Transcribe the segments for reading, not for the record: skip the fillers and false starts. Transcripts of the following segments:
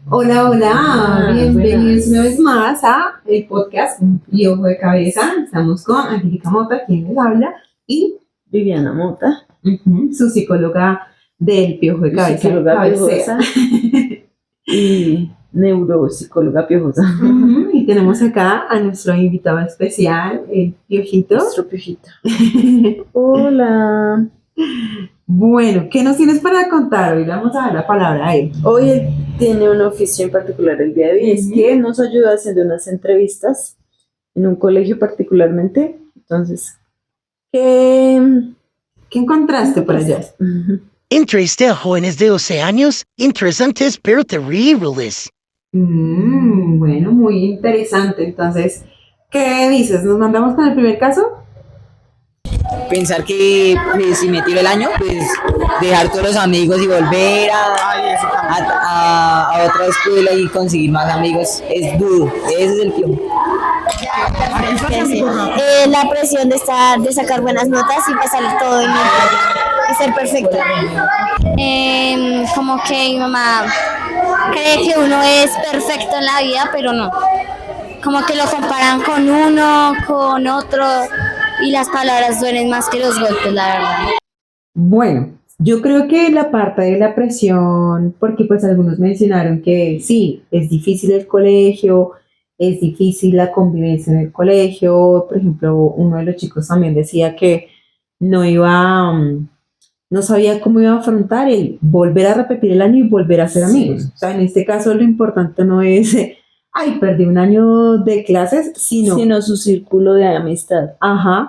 Hola, hola, bienvenidos Buenas. una vez más a el podcast Piojo de Cabeza. Estamos con Angélica Mota, quien les habla, y Viviana Mota, su psicóloga del Piojo de Cabeza. psicóloga piojosa y neuropsicóloga piojosa. Y tenemos acá a nuestro invitado especial, el Piojito. Nuestro piojito. Hola. Bueno, ¿qué nos tienes para contar? Hoy le vamos a dar la palabra a él. Hoy él tiene un oficio en particular el día de hoy, es que nos ayuda haciendo unas entrevistas en un colegio particularmente. Entonces, ¿Qué encontraste por allá? Entrevisté a jóvenes de 12 años, interesantes pero terribles. Bueno, muy interesante. Entonces, ¿qué dices? ¿Nos mandamos con el primer caso? Pensar que pues, si me tiro el año, pues dejar todos los amigos y volver a otra escuela y conseguir más amigos es duro, ese es el plan. La presión de sacar buenas notas y pasar todo en y ser perfecto. Como que mi mamá cree que uno es perfecto en la vida, pero no. Como que lo comparan con uno, con otro, y las palabras duelen más que los golpes, la verdad. Bueno, yo creo que la parte de la presión, porque pues algunos mencionaron que sí, es difícil el colegio, es difícil la convivencia en el colegio. Por ejemplo, uno de los chicos también decía que no iba, no sabía cómo iba a afrontar el volver a repetir el año y volver a ser amigos. O sea, en este caso lo importante no es, ay, perdí un año de clases, sino su círculo de amistad. Ajá.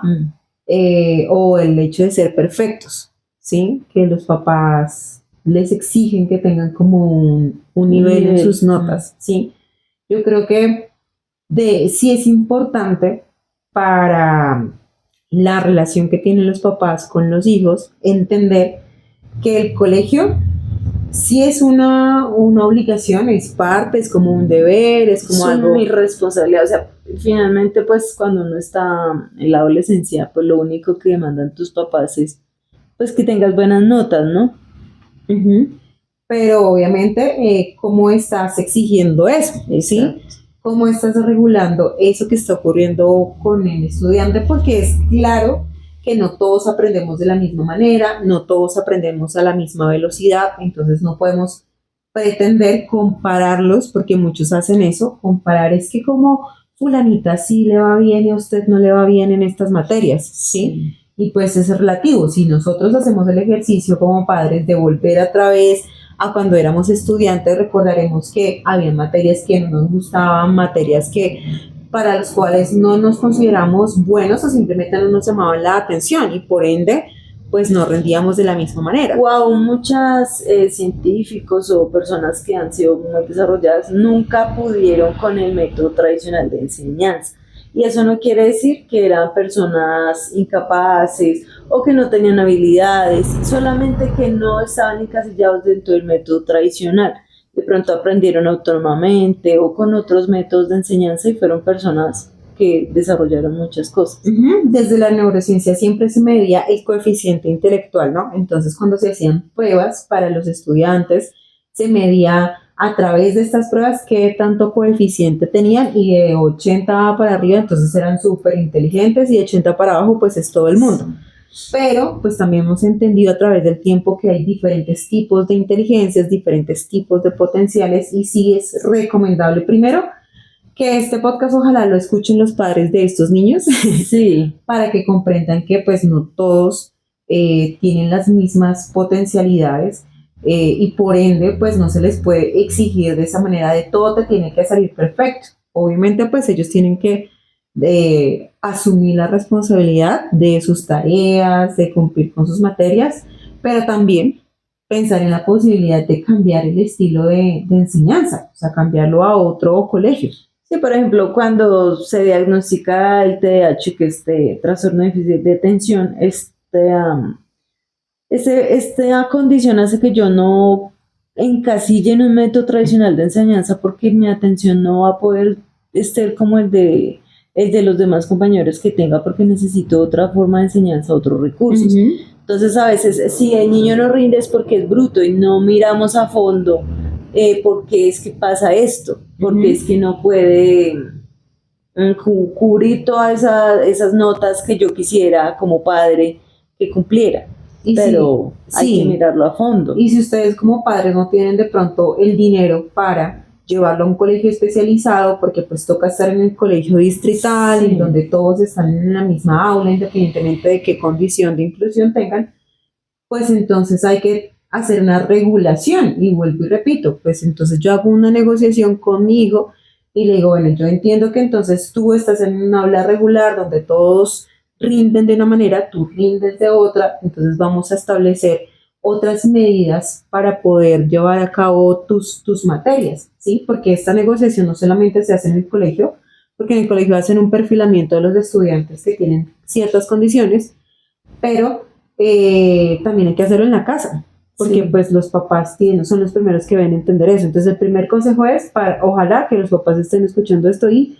O el hecho de ser perfectos, ¿sí? Que los papás les exigen que tengan como un nivel en sus notas, ¿sí? Yo creo que sí es importante para la relación que tienen los papás con los hijos entender que el colegio sí es una obligación, es parte, es como un deber, es como algo... mi responsabilidad, o sea, finalmente pues cuando uno está en la adolescencia, pues lo único que demandan tus papás es pues que tengas buenas notas, ¿no? Pero obviamente, ¿cómo estás exigiendo eso? ¿Sí? Exacto. ¿Cómo estás regulando eso que está ocurriendo con el estudiante? Porque es claro que no todos aprendemos de la misma manera, no todos aprendemos a la misma velocidad, entonces no podemos pretender compararlos, porque muchos hacen eso, comparar es que como fulanita sí le va bien y a usted no le va bien en estas materias, ¿sí? Y pues es relativo. Si nosotros hacemos el ejercicio como padres de volver otra vez a cuando éramos estudiantes, recordaremos que había materias que no nos gustaban, materias que para las cuales no nos consideramos buenos o simplemente no nos llamaban la atención y por ende pues no rendíamos de la misma manera. O aún muchas científicos o personas que han sido muy desarrolladas nunca pudieron con el método tradicional de enseñanza. Y eso no quiere decir que eran personas incapaces o que no tenían habilidades, solamente que no estaban encasillados dentro del método tradicional. De pronto aprendieron autónomamente o con otros métodos de enseñanza y fueron personas que desarrollaron muchas cosas. Desde la neurociencia siempre se medía el coeficiente intelectual, ¿no? Entonces, cuando se hacían pruebas para los estudiantes, se medía a través de estas pruebas qué tanto coeficiente tenían, y de 80 para arriba, entonces eran súper inteligentes, y de 80 para abajo, pues es todo el mundo. Pero, pues también hemos entendido a través del tiempo que hay diferentes tipos de inteligencias, diferentes tipos de potenciales, y sí es recomendable primero que este podcast ojalá lo escuchen los padres de estos niños, sí, para que comprendan que pues no todos tienen las mismas potencialidades, y por ende pues no se les puede exigir de esa manera de todo te tiene que salir perfecto. Obviamente pues ellos tienen que asumir la responsabilidad de sus tareas, de cumplir con sus materias, pero también pensar en la posibilidad de cambiar el estilo de enseñanza, o sea, cambiarlo a otro colegio. Sí, por ejemplo, cuando se diagnostica el TDAH, que es trastorno de déficit de atención, esta condición hace que yo no encasille en un método tradicional de enseñanza porque mi atención no va a poder ser como el de los demás compañeros que tenga porque necesito otra forma de enseñanza, otros recursos. Entonces, a veces, si el niño no rinde es porque es bruto y no miramos a fondo ¿por qué es que pasa esto? ¿Por qué es que no puede cubrir todas esas notas que yo quisiera como padre que cumpliera? Y Pero hay que mirarlo a fondo. Y si ustedes como padres no tienen de pronto el dinero para llevarlo a un colegio especializado, porque pues toca estar en el colegio distrital, en donde todos están en la misma aula, independientemente de qué condición de inclusión tengan, pues entonces hay que hacer una regulación. Y vuelvo y repito, pues entonces yo hago una negociación conmigo y le digo, bueno, yo entiendo que entonces tú estás en una aula regular donde todos rinden de una manera, tú rindes de otra, entonces vamos a establecer otras medidas para poder llevar a cabo tus materias, ¿sí? Porque esta negociación no solamente se hace en el colegio, porque en el colegio hacen un perfilamiento de los estudiantes que tienen ciertas condiciones, pero también hay que hacerlo en la casa, porque pues los papás son los primeros que ven a entender eso. Entonces el primer consejo es, ojalá que los papás estén escuchando esto y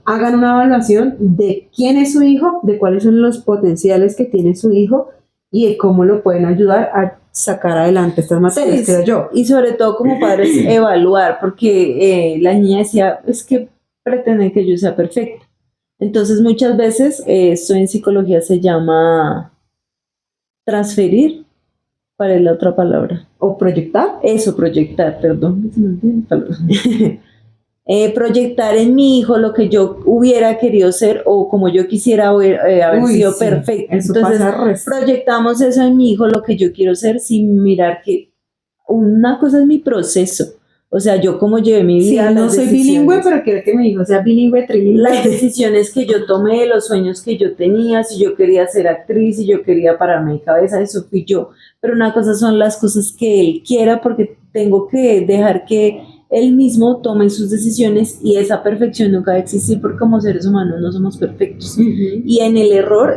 hagan una evaluación de quién es su hijo, de cuáles son los potenciales que tiene su hijo y de cómo lo pueden ayudar a sacar adelante estas materias, creo yo. Y sobre todo como padres evaluar, porque la niña decía, es que pretenden que yo sea perfecta. Entonces muchas veces, esto en psicología se llama transferir, ¿cuál es la otra palabra? ¿O proyectar? Eso, proyectar, perdón. Proyectar en mi hijo lo que yo hubiera querido ser o como yo quisiera haber sido perfecto. Entonces proyectamos eso en mi hijo, lo que yo quiero ser, sin mirar que una cosa es mi proceso. O sea, yo como llevé mi vida. Sí, no soy bilingüe, pero quiero que mi hijo sea bilingüe, trilingüe. Las decisiones que yo tomé, los sueños que yo tenía, si yo quería ser actriz, si yo quería pararme de cabeza, eso fui yo. Pero una cosa son las cosas que él quiera, porque tengo que dejar que él mismo tome sus decisiones y esa perfección nunca va a existir porque como seres humanos no somos perfectos. Y en el error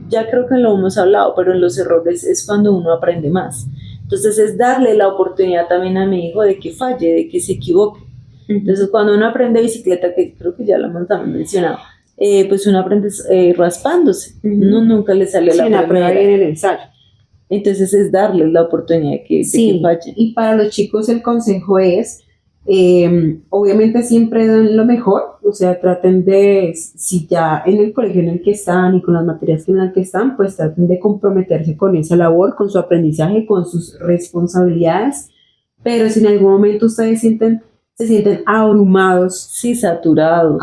ya creo que lo hemos hablado, pero en los errores es cuando uno aprende más. Entonces es darle la oportunidad también a mi hijo de que falle, de que se equivoque. Entonces cuando uno aprende bicicleta, que creo que ya lo hemos también mencionado, pues uno aprende raspándose, uno nunca le sale la prueba en el ensayo. Entonces es darles la oportunidad de que falle. Y para los chicos el consejo es, obviamente siempre den lo mejor, o sea, traten de, si ya en el colegio en el que están y con las materias en las que están, pues traten de comprometerse con esa labor, con su aprendizaje, con sus responsabilidades, pero si en algún momento ustedes se sienten abrumados, saturados,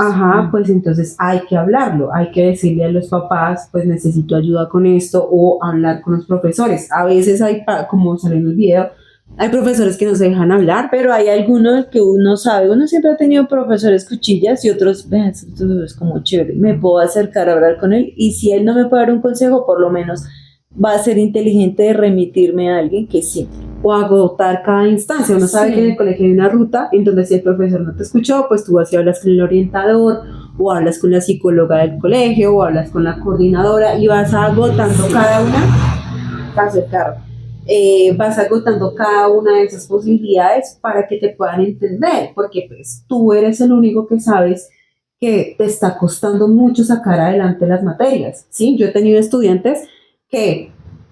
pues entonces hay que hablarlo, hay que decirle a los papás, pues necesito ayuda con esto, o hablar con los profesores. A veces hay, como salió en el video, hay profesores que no se dejan hablar, pero hay algunos que uno sabe, uno siempre ha tenido profesores cuchillas y otros, esto es como chévere, me puedo acercar a hablar con él y si él no me puede dar un consejo, por lo menos va a ser inteligente de remitirme a alguien que sí. O agotar cada instancia. Uno sabe que en el colegio hay una ruta en donde si el profesor no te escuchó, pues tú vas y hablas con el orientador, o hablas con la psicóloga del colegio, o hablas con la coordinadora y vas agotando cada una, vas agotando cada una de esas posibilidades para que te puedan entender, porque pues tú eres el único que sabes que te está costando mucho sacar adelante las materias, ¿sí? Yo he tenido estudiantes que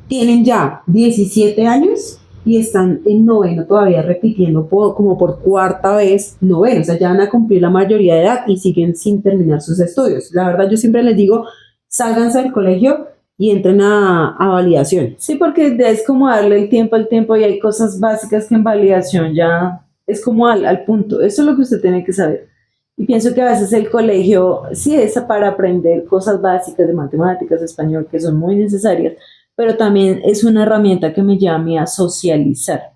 tienen ya 17 años y están en noveno todavía repitiendo como por cuarta vez noveno, o sea, ya van a cumplir la mayoría de edad y siguen sin terminar sus estudios. La verdad, yo siempre les digo, sálganse del colegio y entren a validación. Sí, porque es como darle el tiempo al tiempo y hay cosas básicas que en validación ya es como al punto. Eso es lo que usted tiene que saber. Y pienso que a veces el colegio sí es para aprender cosas básicas de matemáticas, español, que son muy necesarias, pero también es una herramienta que me lleva a mí a socializar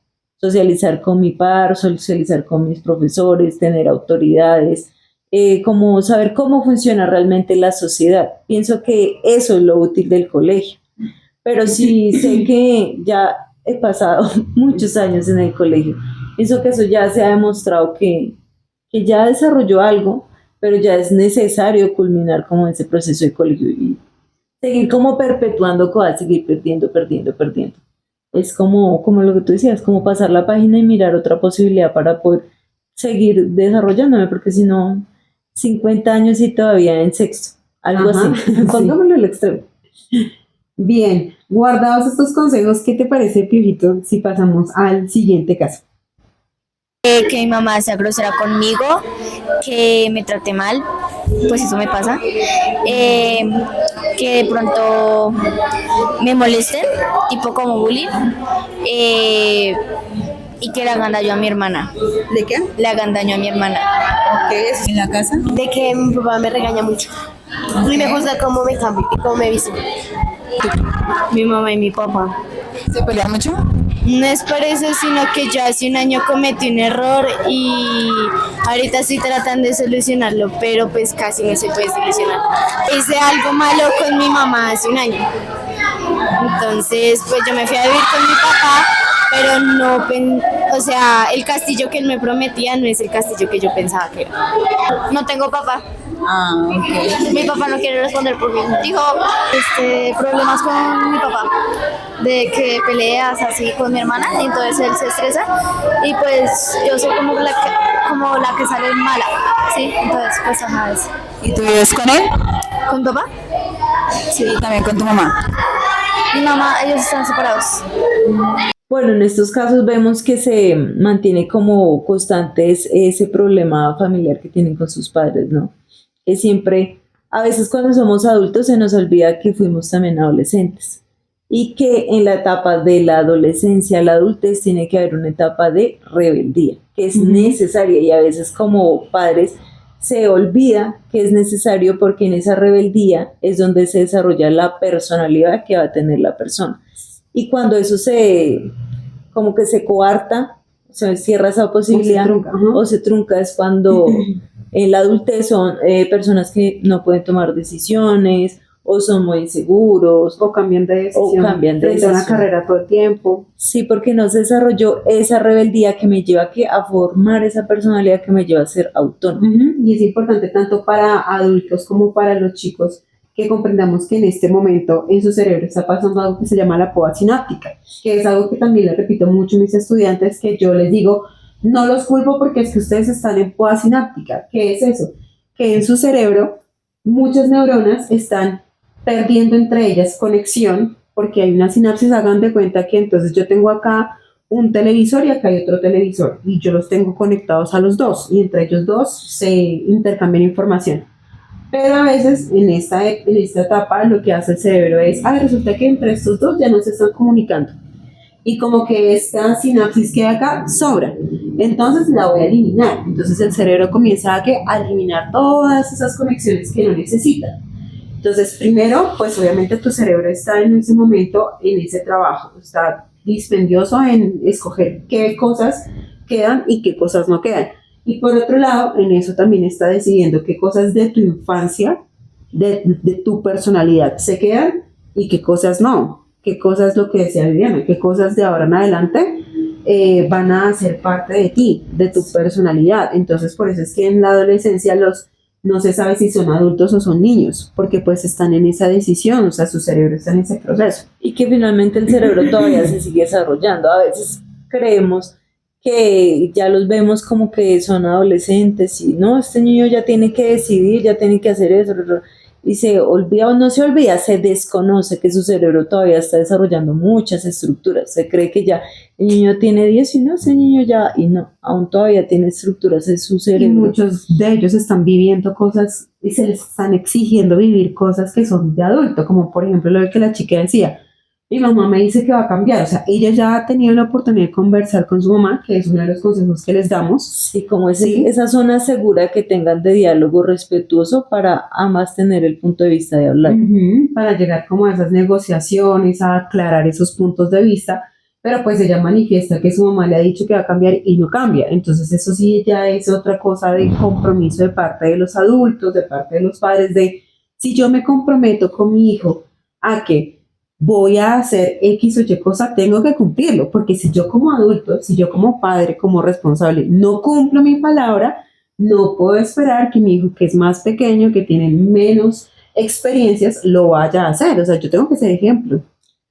con mi par, socializar con mis profesores, tener autoridades, como saber cómo funciona realmente la sociedad. Pienso que eso es lo útil del colegio, pero sí sé que ya he pasado muchos años en el colegio, pienso que eso ya se ha demostrado que ya desarrolló algo, pero ya es necesario culminar como ese proceso de colegio y seguir como perpetuando cosas, seguir perdiendo. Es como lo que tú decías, como pasar la página y mirar otra posibilidad para poder seguir desarrollándome, porque si no, 50 años y todavía en sexto, algo así, pongámoslo al extremo. Bien, guardados estos consejos, ¿qué te parece, Piojito, si pasamos al siguiente caso? Que mi mamá sea grosera conmigo, que me trate mal, pues eso me pasa, que de pronto me molesten, tipo como bullying, y que le hagan daño a mi hermana. ¿De qué? Le hagan daño a mi hermana. ¿Qué es en la casa? De que mi papá me regaña mucho y me juzga cómo me cambio y cómo me visto. Mi mamá y mi papá. ¿Se pelean mucho? No es por eso, sino que yo hace un año cometí un error y ahorita estoy tratando de solucionarlo, pero pues casi no se puede solucionar. Hice algo malo con mi mamá hace un año. Entonces, pues yo me fui a vivir con mi papá, pero no, o sea, el castillo que él me prometía no es el castillo que yo pensaba que era. No tengo papá. Ah, ok. Mi papá no quiere responder por mí. Dijo, problemas con mi papá, de que peleas así con mi hermana, y entonces él se estresa y pues yo soy como la que sale mala, ¿sí? Entonces pues ajá, eso. ¿Y tú vives con él? ¿Con mi papá? Sí. ¿Y también con tu mamá? Mi mamá, ellos están separados. Bueno, en estos casos vemos que se mantiene como constante ese problema familiar que tienen con sus padres, ¿no? Que siempre, a veces cuando somos adultos se nos olvida que fuimos también adolescentes y que en la etapa de la adolescencia a la adultez tiene que haber una etapa de rebeldía, que es necesaria, y a veces como padres se olvida que es necesario porque en esa rebeldía es donde se desarrolla la personalidad que va a tener la persona. Y cuando eso como que se coarta, se cierra esa posibilidad o se trunca, es cuando en la adultez son personas que no pueden tomar decisiones o son muy inseguros O cambian de decisión. Frente a una carrera todo el tiempo. Sí, porque no se desarrolló esa rebeldía que me lleva a formar esa personalidad que me lleva a ser autónomo. Y es importante tanto para adultos como para los chicos que comprendamos que en este momento en su cerebro está pasando algo que se llama la poda sináptica, que es algo que también le repito mucho a mis estudiantes, que yo les digo, no los culpo porque es que ustedes están en poda sináptica. ¿Qué es eso? Que en su cerebro muchas neuronas están perdiendo entre ellas conexión porque hay una sinapsis. Hagan de cuenta que entonces yo tengo acá un televisor y acá hay otro televisor y yo los tengo conectados a los dos y entre ellos dos se intercambian información. Pero a veces en esta etapa lo que hace el cerebro es, resulta que entre estos dos ya no se están comunicando. Y como que esta sinapsis que hay acá sobra. Entonces la voy a eliminar. Entonces el cerebro comienza a eliminar todas esas conexiones que no necesita. Entonces primero, pues obviamente tu cerebro está en ese momento en ese trabajo. Está dispendioso en escoger qué cosas quedan y qué cosas no quedan. Y por otro lado, en eso también está decidiendo qué cosas de tu infancia, de tu personalidad se quedan y qué cosas no. Qué cosas, lo que decía Viviana, qué cosas de ahora en adelante van a ser parte de ti, de tu personalidad. Entonces, por eso es que en la adolescencia no se sabe si son adultos o son niños, porque pues están en esa decisión, o sea, su cerebro está en ese proceso. Y que finalmente el cerebro todavía se sigue desarrollando. A veces creemos que ya los vemos como que son adolescentes y no, este niño ya tiene que decidir, ya tiene que hacer eso, y se olvida o no se olvida, se desconoce que su cerebro todavía está desarrollando muchas estructuras. Se cree que ya el niño tiene 10 y no, ese niño ya, y no, aún todavía tiene estructuras en su cerebro. Y muchos de ellos están viviendo cosas y se les están exigiendo vivir cosas que son de adulto, como por ejemplo lo que la chica decía. Mi mamá me dice que va a cambiar, o sea, ella ya ha tenido la oportunidad de conversar con su mamá, que es uno de los consejos que les damos. Sí, como esa zona segura que tengan de diálogo respetuoso para ambas tener el punto de vista de hablar. Para llegar como a esas negociaciones, a aclarar esos puntos de vista, pero pues ella manifiesta que su mamá le ha dicho que va a cambiar y no cambia. Entonces eso sí ya es otra cosa de compromiso de parte de los adultos, de parte de los padres, de si yo me comprometo con mi hijo a que voy a hacer X o Y cosa, tengo que cumplirlo, porque si yo como adulto, si yo como padre, como responsable, no cumplo mi palabra, no puedo esperar que mi hijo, que es más pequeño, que tiene menos experiencias, lo vaya a hacer. O sea, yo tengo que ser ejemplo.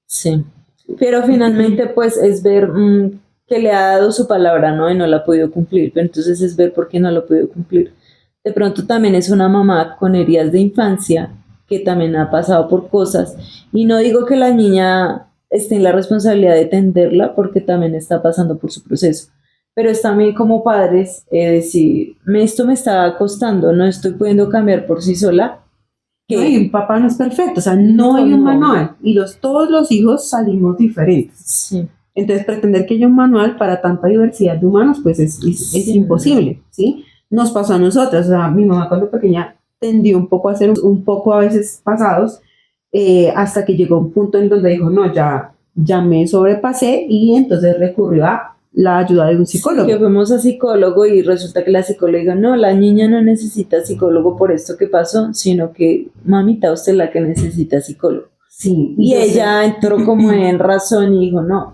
Sí, pero finalmente pues es ver que le ha dado su palabra, ¿no? Y no la ha podido cumplir, pero entonces es ver por qué no la ha podido cumplir. De pronto también es una mamá con heridas de infancia, que también ha pasado por cosas, y no digo que la niña esté en la responsabilidad de atenderla porque también está pasando por su proceso, pero es también como padres decir, esto me está costando, no estoy pudiendo cambiar por sí sola. No, y un papá no es perfecto, o sea, no hay un manual y todos los hijos salimos diferentes. Sí. Entonces, pretender que haya un manual para tanta diversidad de humanos, pues es imposible, ¿sí? Nos pasó a nosotras, o sea, mi mamá cuando pequeña tendió un poco a ser un poco a veces pasados, hasta que llegó un punto en donde dijo, no, ya me sobrepasé y entonces recurrió a la ayuda de un psicólogo. Que fuimos a psicólogo y resulta que la psicóloga dijo, no, la niña no necesita psicólogo por esto que pasó, sino que mamita, usted es la que necesita psicólogo. Sí, Y ella entró como en razón y dijo, no,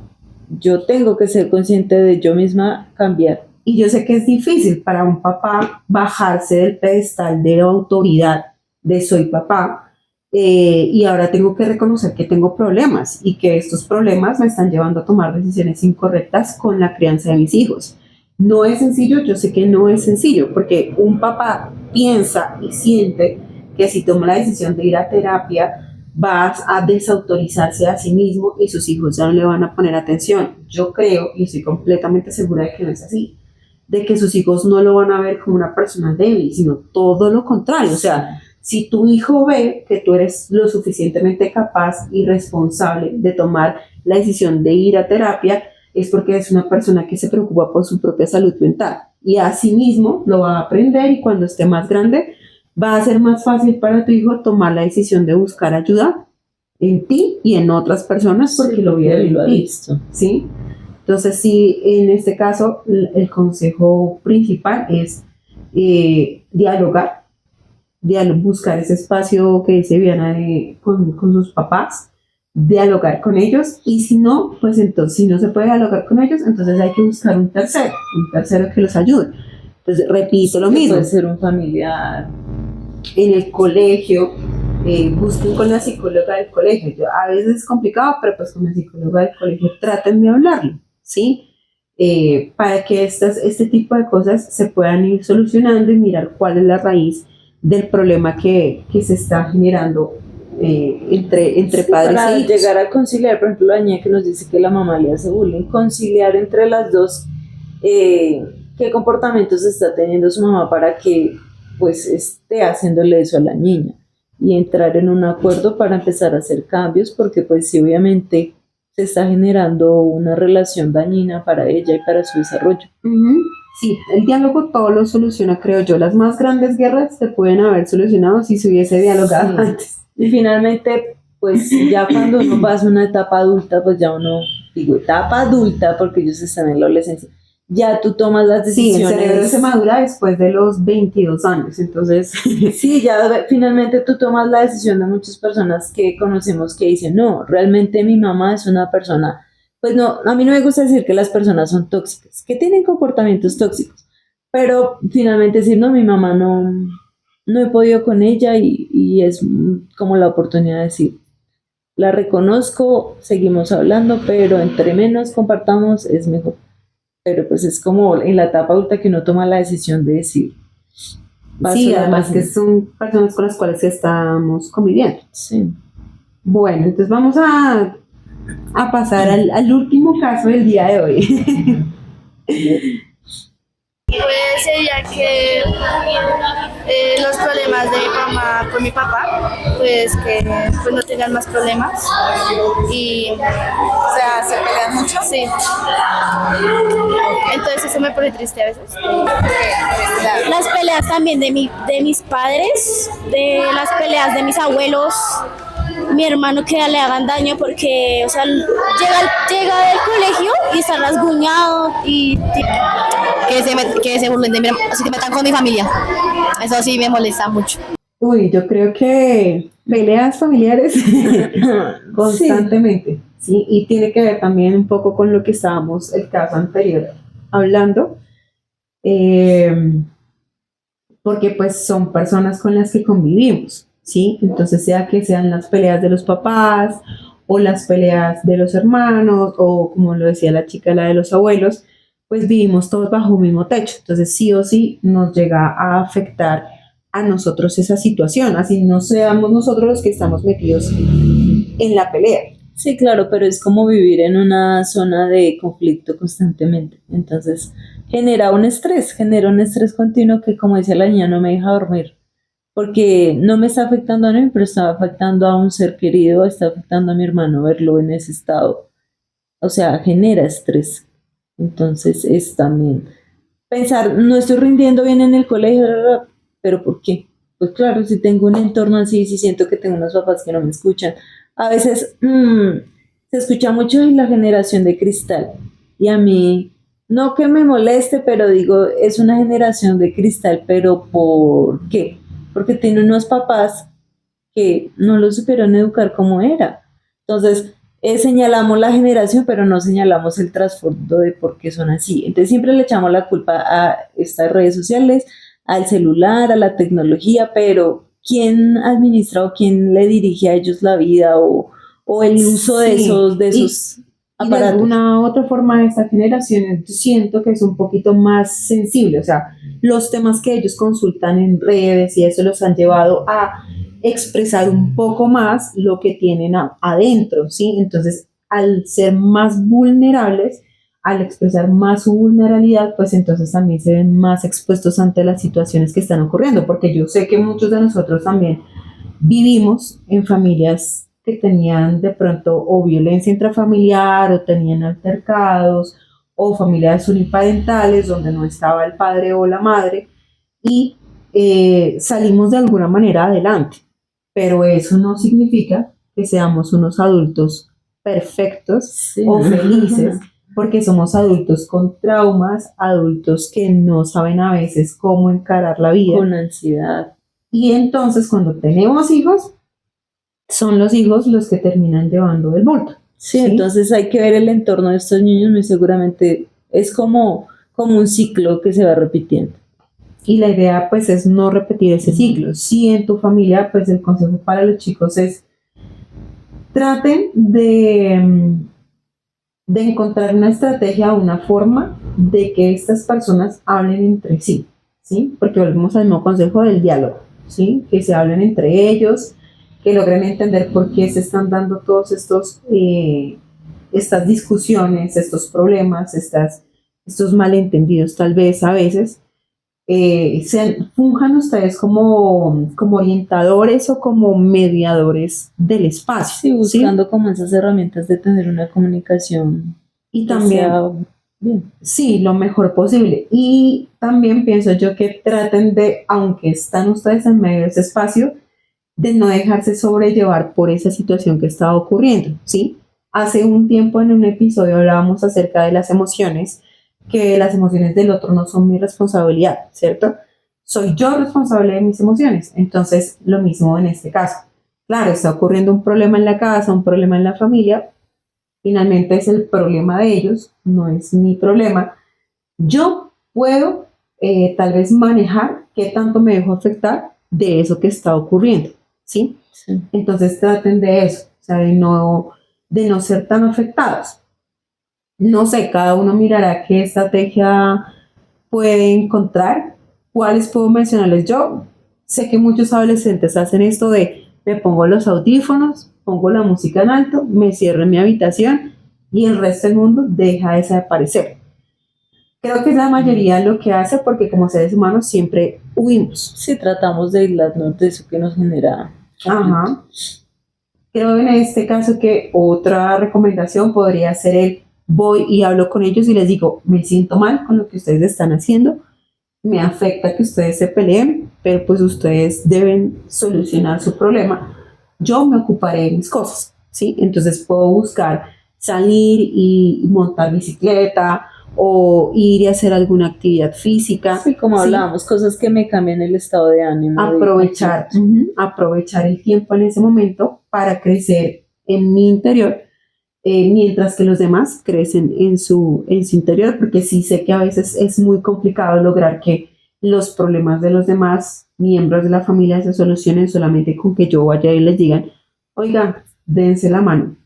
yo tengo que ser consciente de yo misma cambiar. Y yo sé que es difícil para un papá bajarse del pedestal de autoridad de soy papá, y ahora tengo que reconocer que tengo problemas y que estos problemas me están llevando a tomar decisiones incorrectas con la crianza de mis hijos. No es sencillo, yo sé que no es sencillo, porque un papá piensa y siente que si toma la decisión de ir a terapia vas a desautorizarse a sí mismo y sus hijos ya no le van a poner atención. Yo creo y estoy completamente segura de que no es así, de que sus hijos no lo van a ver como una persona débil, sino todo lo contrario. O sea, si tu hijo ve que tú eres lo suficientemente capaz y responsable de tomar la decisión de ir a terapia, es porque es una persona que se preocupa por su propia salud mental. Y así mismo lo va a aprender y cuando esté más grande va a ser más fácil para tu hijo tomar la decisión de buscar ayuda en ti y en otras personas porque Sí, lo vieron lo ha en ti, visto. ¿sí? Entonces, sí, en este caso, el consejo principal es dialogar, buscar ese espacio que dice Viana con sus papás, dialogar con ellos, y si no, pues entonces, si no se puede dialogar con ellos, entonces hay que buscar un tercero que los ayude. Entonces, repito lo mismo. Puede ser un familiar. En el colegio, busquen con la psicóloga del colegio. A veces es complicado, pero pues con la psicóloga del colegio traten de hablarlo, ¿sí? Para que este tipo de cosas se puedan ir solucionando y mirar cuál es la raíz del problema que se está generando entre padres para e hijos. llegar a conciliar, por ejemplo, la niña que nos dice que la mamá le hace bullying, conciliar entre las dos qué comportamientos está teniendo su mamá para que pues esté haciéndole eso a la niña y entrar en un acuerdo para empezar a hacer cambios, porque pues sí, obviamente se está generando una relación dañina para ella y para su desarrollo. Uh-huh. Sí, el diálogo todo lo soluciona, creo yo. Las más grandes guerras se pueden haber solucionado si se hubiese dialogado antes. Y finalmente, pues ya cuando uno pasa una etapa adulta, pues ya uno, digo etapa adulta porque ellos están en la adolescencia, ya tú tomas las decisiones. Sí, el cerebro se madura después de los 22 años, entonces... Sí, ya finalmente tú tomas la decisión de muchas personas que conocemos que dicen, no, realmente mi mamá es una persona, pues no, a mí no me gusta decir que las personas son tóxicas, que tienen comportamientos tóxicos, pero finalmente decir, no, mi mamá no he podido con ella y es como la oportunidad de decir, la reconozco, seguimos hablando, pero entre menos compartamos es mejor. Pero pues es como en la etapa adulta que uno toma la decisión de decir. Sí, además que son personas con las cuales estamos conviviendo. Sí. Bueno, entonces vamos a pasar al último caso del día de hoy. Pues sería que los problemas de mi mamá con mi papá, pues que pues no tengan más problemas y... O sea, ¿se pelean mucho? Sí. Entonces eso me pone triste a veces. Las peleas también de mis padres, de las peleas de mis abuelos, mi hermano que le hagan daño porque, o sea, llega del colegio y está rasguñado y Que se burlen de mí, así que metan con mi familia. Eso sí me molesta mucho. Uy, yo creo que peleas familiares constantemente, ¿sí? Y tiene que ver también un poco con lo que estábamos el caso anterior hablando, porque pues son personas con las que convivimos, ¿sí? Entonces sea que sean las peleas de los papás o las peleas de los hermanos o como lo decía la chica, la de los abuelos, pues vivimos todos bajo un mismo techo, entonces sí o sí nos llega a afectar a nosotros esa situación, así no seamos nosotros los que estamos metidos en la pelea, Sí, claro, pero es como vivir en una zona de conflicto constantemente. Entonces, genera un estrés continuo que, como decía la niña, no me deja dormir. Porque no me está afectando a mí, pero está afectando a un ser querido, está afectando a mi hermano verlo en ese estado. O sea, genera estrés. Entonces, es también pensar, no estoy rindiendo bien en el colegio, bla, bla, bla, pero ¿por qué? Pues claro, si tengo un entorno así, si siento que tengo unos papás que no me escuchan, a veces se escucha mucho en la generación de cristal y a mí, no que me moleste, pero digo, es una generación de cristal, pero ¿por qué? Porque tiene unos papás que no lo supieron educar como era. Entonces, señalamos la generación, pero no señalamos el trasfondo de por qué son así. Entonces, siempre le echamos la culpa a estas redes sociales, al celular, a la tecnología, pero ¿quién administra o quién le dirige a ellos la vida o el uso de Sí, esos y de aparatos? alguna otra forma esta generación yo siento que es un poquito más sensible, o sea, los temas que ellos consultan en redes y eso los han llevado a expresar un poco más lo que tienen adentro, ¿sí? Entonces, al ser más vulnerables, al expresar más su vulnerabilidad, pues entonces también se ven más expuestos ante las situaciones que están ocurriendo, porque yo sé que muchos de nosotros también vivimos en familias que tenían de pronto o violencia intrafamiliar o tenían altercados o familias uniparentales donde no estaba el padre o la madre y salimos de alguna manera adelante. Pero eso no significa que seamos unos adultos perfectos Sí. o felices, porque somos adultos con traumas, adultos que no saben a veces cómo encarar la vida. Con ansiedad. Y entonces cuando tenemos hijos, son los hijos los que terminan llevando el bulto. Sí, entonces hay que ver el entorno de estos niños, muy seguramente es como un ciclo que se va repitiendo. Y la idea pues es no repetir ese ciclo. Si en tu familia, pues el consejo para los chicos es traten de encontrar una estrategia, una forma de que estas personas hablen entre sí, ¿sí? Porque volvemos al mismo consejo del diálogo, ¿sí? Que se hablen entre ellos, que logren entender por qué se están dando todos estas discusiones, estos problemas, estos malentendidos tal vez a veces, funjan ustedes como orientadores o como mediadores del espacio. Sí, buscando como esas herramientas de tener una comunicación Y que también, sea bien. sí, lo mejor posible. Y también pienso yo que traten de, aunque están ustedes en medio de ese espacio, de no dejarse sobrellevar por esa situación que está ocurriendo, ¿sí? Hace un tiempo en un episodio hablábamos acerca de las emociones, que las emociones del otro no son mi responsabilidad, ¿cierto? Soy yo responsable de mis emociones. Entonces, lo mismo en este caso. Claro, está ocurriendo un problema en la casa, un problema en la familia, finalmente es el problema de ellos, no es mi problema. Yo puedo tal vez manejar qué tanto me dejo afectar de eso que está ocurriendo, ¿sí? Sí. Entonces traten de eso, o sea, de no ser tan afectados. No sé, cada uno mirará qué estrategia puede encontrar, cuáles puedo mencionarles yo. Sé que muchos adolescentes hacen esto de me pongo los audífonos, pongo la música en alto, me cierro en mi habitación y el resto del mundo deja de desaparecer. Creo que es la mayoría lo que hace porque como seres humanos siempre huimos. Sí, tratamos de aislarnos de eso que nos genera conflicto. Ajá. Creo en este caso que otra recomendación podría ser el voy y hablo con ellos y les digo, me siento mal con lo que ustedes están haciendo, me afecta que ustedes se peleen, pero pues ustedes deben solucionar su problema. Yo me ocuparé de mis cosas, ¿sí? Entonces puedo buscar salir y montar bicicleta o ir y hacer alguna actividad física. Sí, como ¿sí? hablábamos, cosas que me cambian el estado de ánimo. Aprovechar el tiempo en ese momento para crecer en mi interior, mientras que los demás crecen en su interior, porque sí sé que a veces es muy complicado lograr que los problemas de los demás miembros de la familia se solucionen solamente con que yo vaya y les digan, oiga, dense la mano.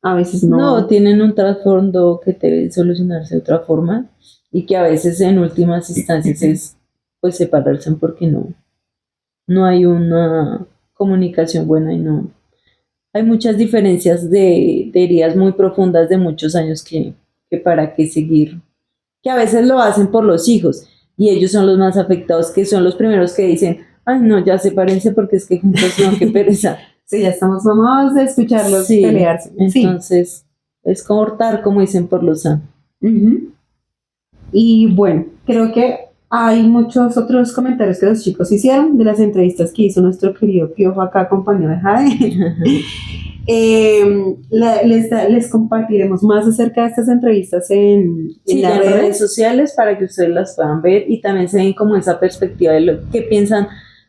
A veces no. No, tienen un trasfondo que debe solucionarse de otra forma y que a veces en últimas instancias es pues separarse porque no hay una comunicación buena y no hay muchas diferencias de heridas muy profundas de muchos años que para qué seguir, que a veces lo hacen por los hijos y ellos son los más afectados, que son los primeros que dicen, ay no, ya sepárense porque es que juntos no, qué pereza. Sí, ya estamos mamados de escucharlos Sí, pelearse. Sí. entonces es cortar, como dicen por los sanos. Ujú. Y bueno, creo que hay muchos otros comentarios que los chicos hicieron de las entrevistas que hizo nuestro querido Piojo acá, compañero de Jade. Les compartiremos más acerca de estas entrevistas en las redes sociales para que ustedes las puedan ver y también se ven como esa perspectiva de lo que piensan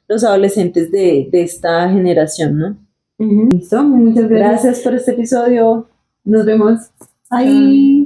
los adolescentes de esta generación, ¿no? Listo, muchas gracias. Gracias por este episodio. Nos vemos. Ahí.